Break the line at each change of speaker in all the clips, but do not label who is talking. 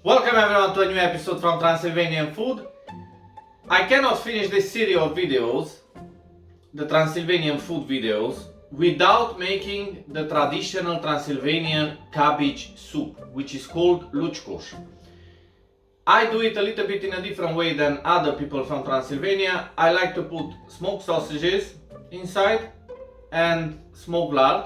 Welcome everyone to a new episode from Transylvanian Food. I cannot finish this series of videos, the Transylvanian food videos, without making the traditional Transylvanian cabbage soup, which is called luchkosh. I do it a little bit in a different way than other people from Transylvania. I like to put smoked sausages inside and smoked lard.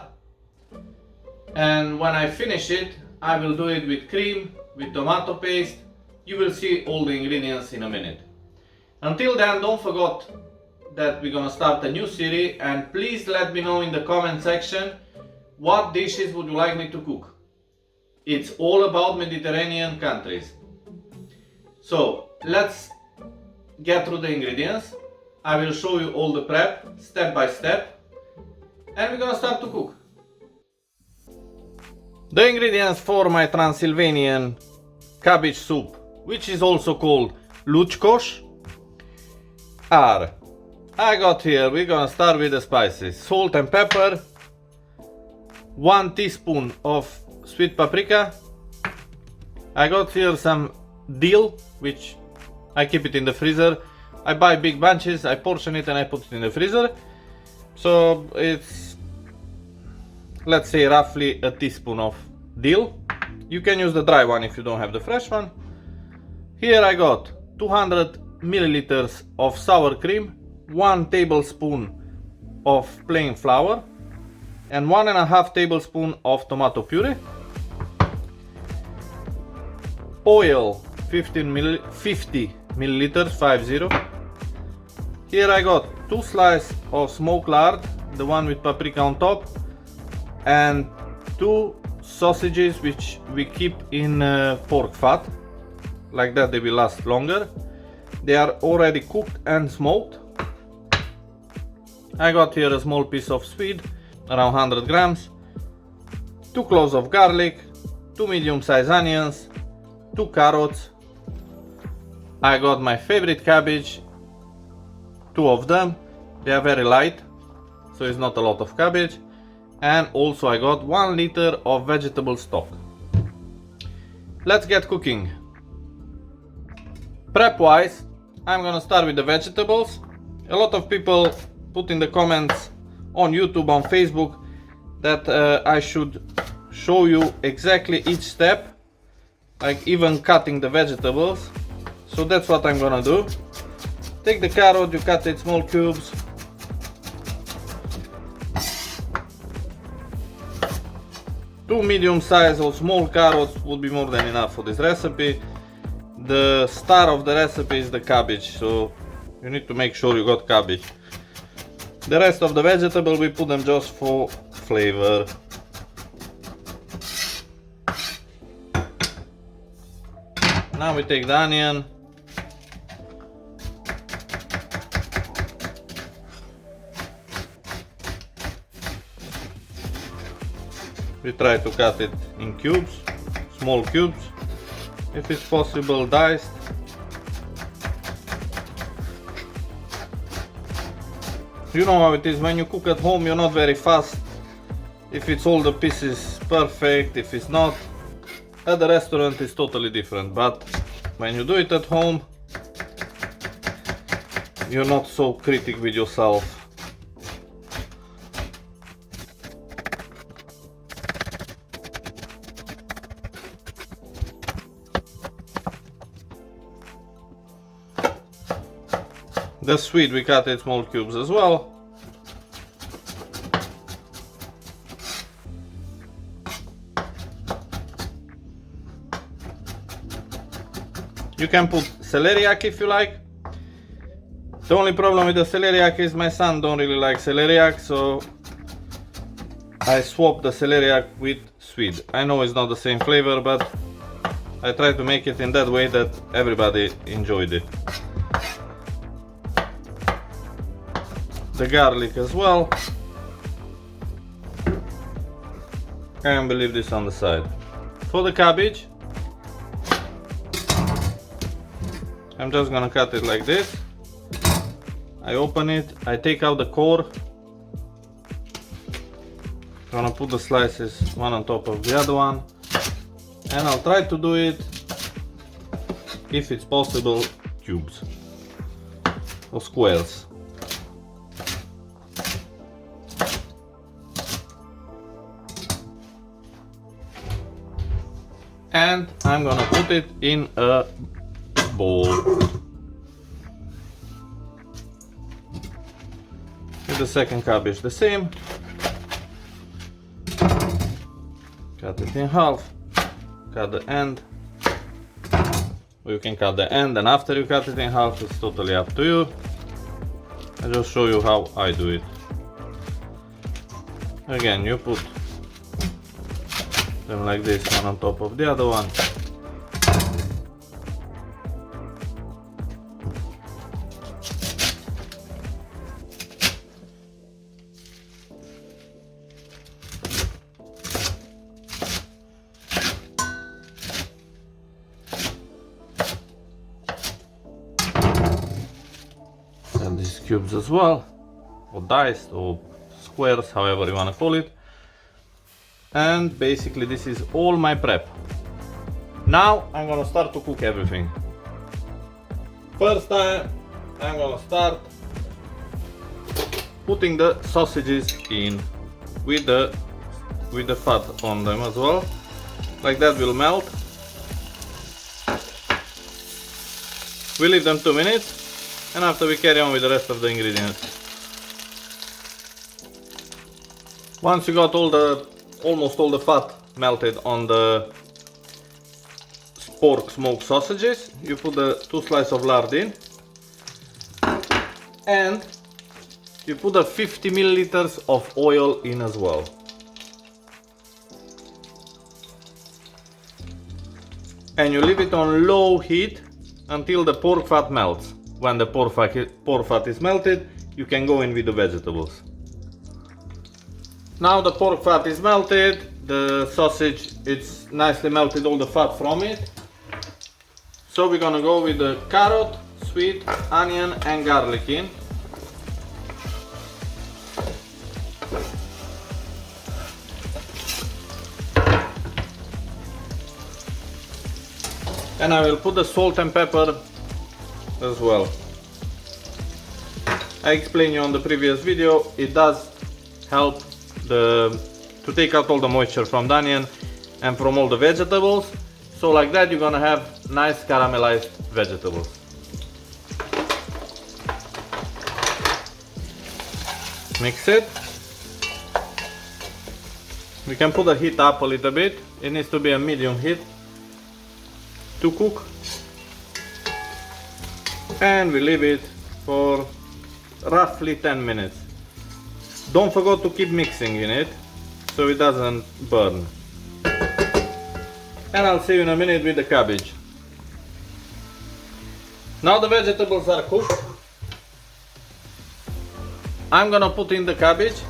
And when I finish it, I will do it with cream, with tomato paste. You will see all the ingredients in a minute. Until then, don't forget that we're gonna start a new series, and please let me know in the comment section what dishes would you like me to cook. It's all about Mediterranean countries. So let's get through the ingredients. I will show you all the prep step by step, and we're gonna start to cook. The ingredients for my Transylvanian cabbage soup, which is also called luchkosh, are, we're gonna start with the spices: salt and pepper, 1 teaspoon of sweet paprika. I got here some dill, which I keep it in the freezer. I buy big bunches, I portion it and I put it in the freezer. So it's, let's say, roughly a teaspoon of dill. You can use the dry one if you don't have the fresh one. Here I got 200 milliliters of sour cream, 1 tablespoon of plain flour, and 1.5 tablespoon of tomato puree. Oil, 50 milliliters, 50. Here I got 2 slices of smoked lard, the one with paprika on top, and 2 sausages which we keep in pork fat. Like that they will last longer. They are already cooked and smoked. I got here a small piece of swede, around 100 grams, 2 cloves of garlic, 2 medium-sized onions, 2 carrots. I got my favorite cabbage, 2 of them. They are very light, so it's not a lot of cabbage. And also I got 1 liter of vegetable stock. Let's get cooking. Prep wise, I'm gonna start with the vegetables. A lot of people put in the comments on YouTube, on Facebook, that I should show you exactly each step, like even cutting the vegetables. So that's what I'm gonna do. Take the carrot, you cut it small cubes. Two medium-sized or small carrots would be more than enough for this recipe. The star of the recipe is the cabbage, so you need to make sure you got cabbage. The rest of the vegetable we put them just for flavor. Now we take the onion. We try to cut it in cubes, small cubes, if it's possible diced. You know how it is, when you cook at home you're not very fast. If it's all the pieces perfect, if it's not, at the restaurant it's totally different. But when you do it at home, you're not so critical with yourself. The swede we cut in small cubes as well. You can put celeriac if you like. The only problem with the celeriac is my son don't really like celeriac, so I swap the celeriac with swede. I know it's not the same flavor, but I try to make it in that way that everybody enjoyed it. The garlic as well, and we'll leave this on the side. For the cabbage, I'm just gonna cut it like this. I open it, I take out the core, gonna put the slices one on top of the other one, and I'll try to do it if it's possible, cubes or squares. And I'm gonna put it in a bowl. With the second cabbage the same. Cut it in half. Cut the end. Or you can cut the end and after you cut it in half, it's totally up to you. I'll just show you how I do it. Again, you put them like this, one on top of the other one. And these cubes as well, or diced, or squares, however you want to call it. And basically this is all my prep. Now I'm gonna start to cook everything. First time I'm gonna start putting the sausages in with the fat on them as well. Like that will melt. We leave them 2 minutes and after we carry on with the rest of the ingredients. Once you got almost all the fat melted on the pork smoked sausages, you put the 2 slices of lard in and you put the 50 milliliters of oil in as well. And you leave it on low heat until the pork fat melts. When the pork fat is melted, you can go in with the vegetables. Now the pork fat is melted, the sausage, it's nicely melted all the fat from it. So we're gonna go with the carrot, sweet, onion and garlic in. And I will put the salt and pepper as well. I explained you on the previous video, it does help to take out all the moisture from the onion and from all the vegetables. So like that you're gonna have nice caramelized vegetables. Mix it. We can put the heat up a little bit. It needs to be a medium heat to cook. And we leave it for roughly 10 minutes. Don't forget to keep mixing in it so it doesn't burn. And I'll see you in a minute with the cabbage. Now the vegetables are cooked. I'm gonna put in the cabbage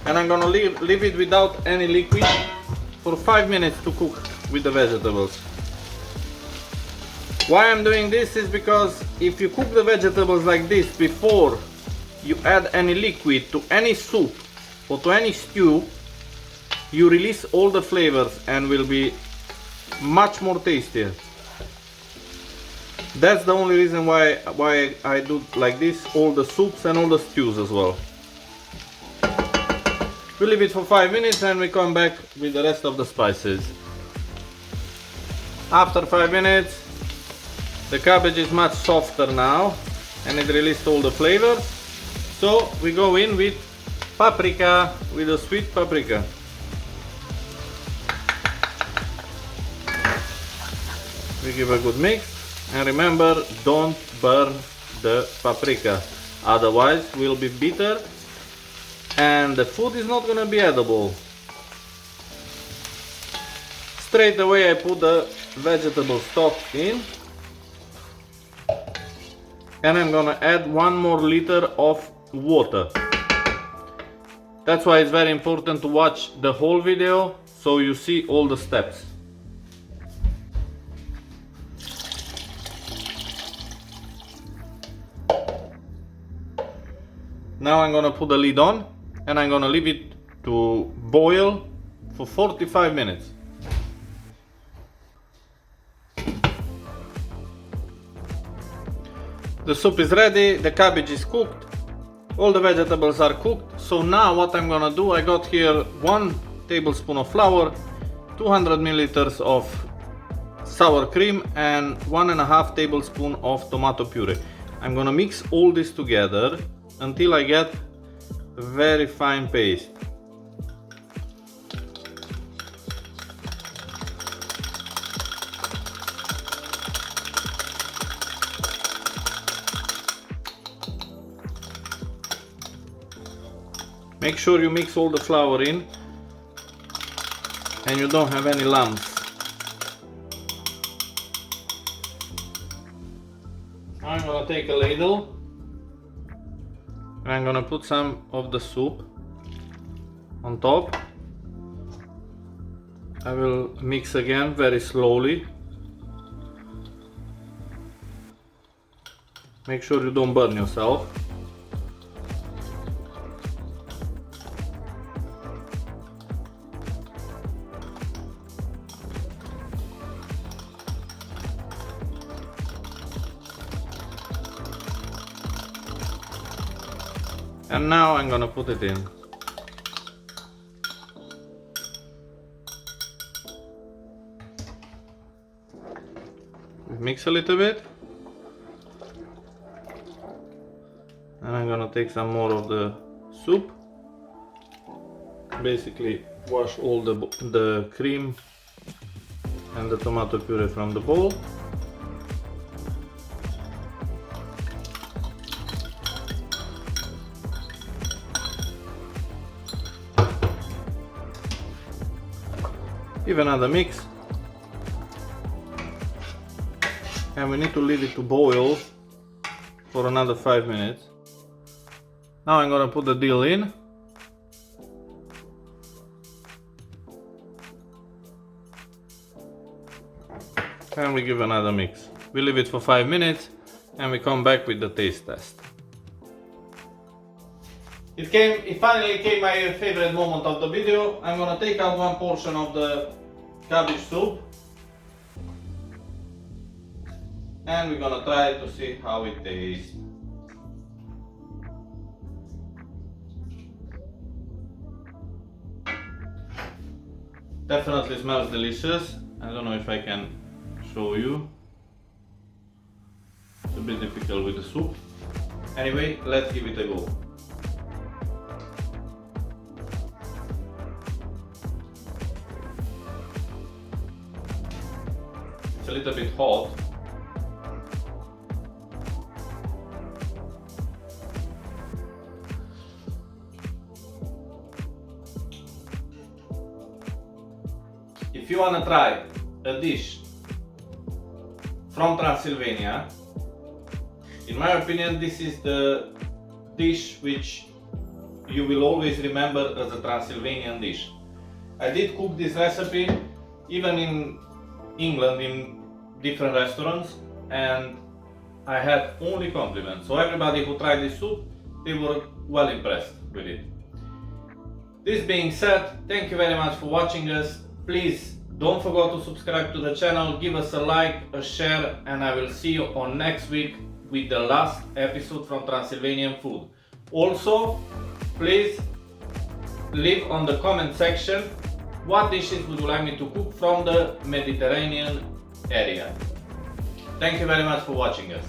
and I'm gonna leave it without any liquid for 5 minutes to cook with the vegetables. Why I'm doing this is because if you cook the vegetables like this before you add any liquid to any soup or to any stew, you release all the flavors and will be much more tastier. That's the only reason why I do like this, all the soups and all the stews as well. We leave it for 5 minutes and we come back with the rest of the spices. After 5 minutes, the cabbage is much softer now and it released all the flavors. So we go in with paprika, with a sweet paprika. We give a good mix and remember, don't burn the paprika, otherwise will be bitter and the food is not gonna be edible. Straight away I put the vegetable stock in and I'm gonna add 1 more liter of water. That's why it's very important to watch the whole video so you see all the steps. Now I'm gonna put the lid on and I'm gonna leave it to boil for 45 minutes. The soup is ready, the cabbage is cooked, all the vegetables are cooked. So now what I'm gonna do, I got here 1 tablespoon of flour, 200 milliliters of sour cream and 1.5 tablespoon of tomato puree. I'm gonna mix all this together until I get a very fine paste. Make sure you mix all the flour in and you don't have any lumps. Now I'm gonna take a ladle and I'm gonna put some of the soup on top. I will mix again very slowly. Make sure you don't burn yourself. And now I'm gonna put it in. Mix a little bit. And I'm gonna take some more of the soup. Basically wash all the cream and the tomato puree from the bowl. Give another mix, and we need to leave it to boil for another 5 minutes. Now I'm gonna put the dill in. And we give another mix. We leave it for 5 minutes and we come back with the taste test. It finally came my favorite moment of the video. I'm gonna take out 1 portion of the cabbage soup and we're gonna try to see how it tastes. Definitely smells delicious. I don't know if I can show you. It's a bit difficult with the soup. Anyway, let's give it a go. A little bit hot. If you wanna try a dish from Transylvania, in my opinion this is the dish which you will always remember as a Transylvanian dish. I did cook this recipe even in England in different restaurants and I had only compliments. So everybody who tried this soup, they were well impressed with it. This being said, thank you very much for watching us. Please don't forget to subscribe to the channel, give us a like, a share, and I will see you on next week with the last episode from Transylvanian Food. Also, please leave on the comment section what dishes would you like me to cook from the Mediterranean area. Thank you very much for watching us.